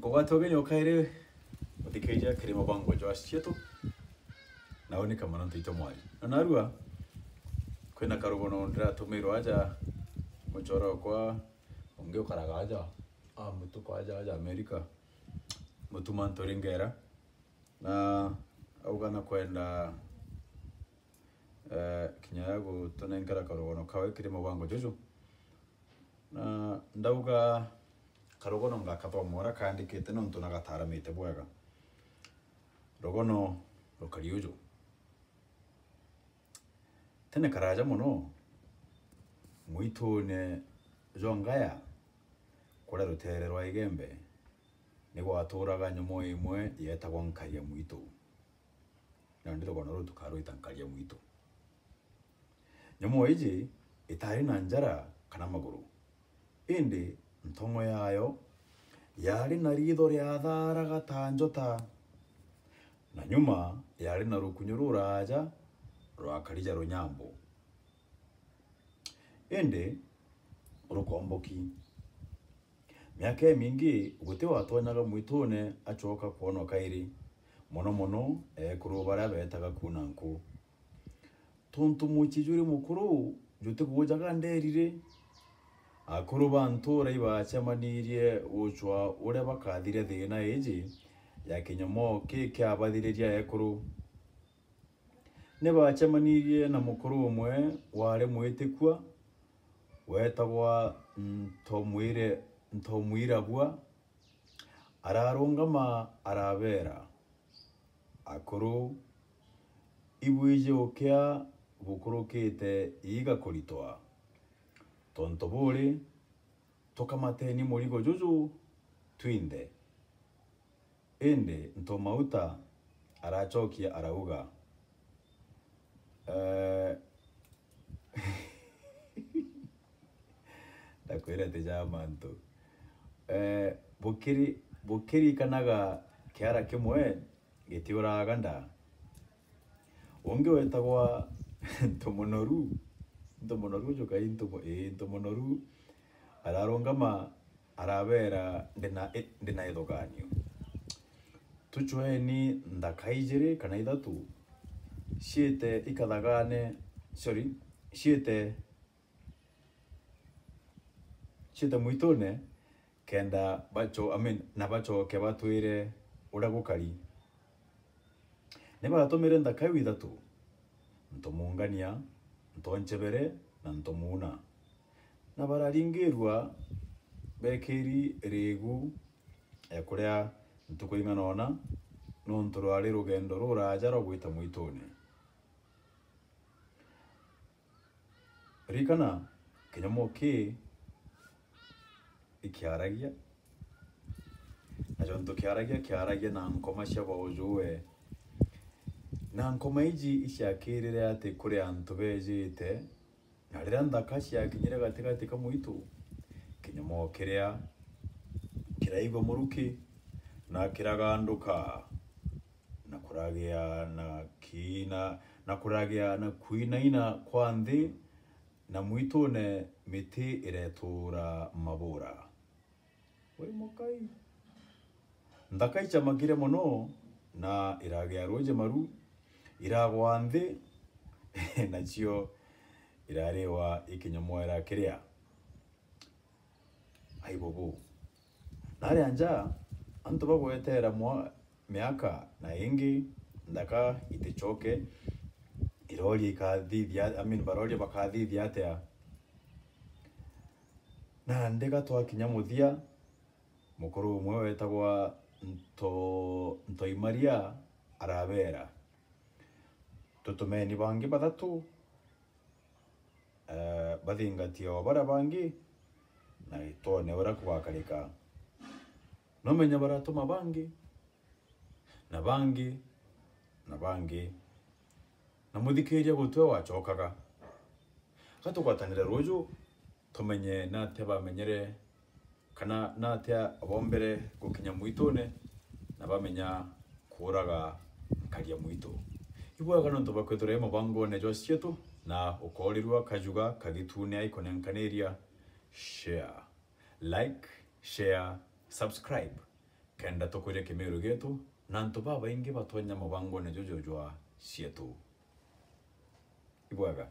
Nkogatogenyo kaire otikeja kirimo bango jo asieto naoni kama nanto ito mwali narua kwena karugono ndra tumiro aja muchoro kwa ongeo karagaja mutu kwa aja America mutu mantoringera na augana kwenda kinyago tonengera karugono kawe kirimo bango jojo na ndauga karogono ngakathomora kandikite nontu nagataramite bwega rogono rukariujo tene karaja muno muitune jongaya kura rutere rwa igembe ni gwaturaga nyomo imwe yetagwa nkaria muito na ndiro gono rutukaro itankaria muito nyomo iji itari na njara kana maguru indi ntongo yayo yari na ritho ria thara gatanjota na nyuma yari na rukunyu ruraja rwa karija runyambo indi rukomboki miaka mingi guti watonyaga mwitune acoka kuono kairi mono kurubara betaga kunanku tuntu muchijuri mukuru jute kujaga nderire akuru bantura ibacemanirie ucwa ure bakathire thina iji ya kinyomo kya bathiriria ekuru ne bacemanirie na mukuru umwe ware mwitikwa wetagwa ntomwirabwa ararungama arabera akuru ibwije ukya bukurukite iga kuritwa tonto buri tokamateni murigo juju twinde ende ntomauta arachokia arauga dakwira tejamanto bukiri kanaga kiara kimwe gitiuraga nda onge wetagwa ntomonoru joka intomonoru ararongama arabera ndena edoganio tuchweni ndakaijire kana idatu shiete ikadagane shiete muitone kenda bacho na bacho ke batwire uragukari neba atomere ndakai idatu ntomungania ntonchebere na ntomuna na bararingirwa bekeri regu ekuria ntukuinga nona nonturwari rugendo ruraja rogwita mwitone rikana kinyomo ki ikiaragia ajonto kiaragia na nkoma cia bojuwe na nkoma iji ishakirire ati kuri antu bejite na rira ndakashi yakinyire gatigati kamuitu kinyomo kiria kiraigo muruki na kiraganduka na kuragia na kina na kuragia na kuinaina kwa nthi na mwitune miti iretura mabura we mokai ndakai chamagire muno na iragia roje maru iragwa nthi na cio irarewa ikinyomo era kiria aibobo nare anja antu bagwetera miaka na ingi ndaka itichoke irori ikathithia barori bakathithia atia na ndega twakinya muthia mukuru umwe wetagwa ntoimaria arabera tutumeni bangi bathatu bathingatio bara bangi na itone ora kugakarika no menya baratuma bangi na muthikiria gutwe wachokaga gatukwatanire ruju tumenye na teba menyere kana na tia abombere gukinya mwitone na bamenya kuraga karia mwito ibwaga no tubakweture mabango ne josietu na ukorirwa kajuga kagitune ikonenkaneria share like share subscribe kenda tukuria kimiru gitu na antu babaingi batonya mubangone jojo jwa cietu ibwaga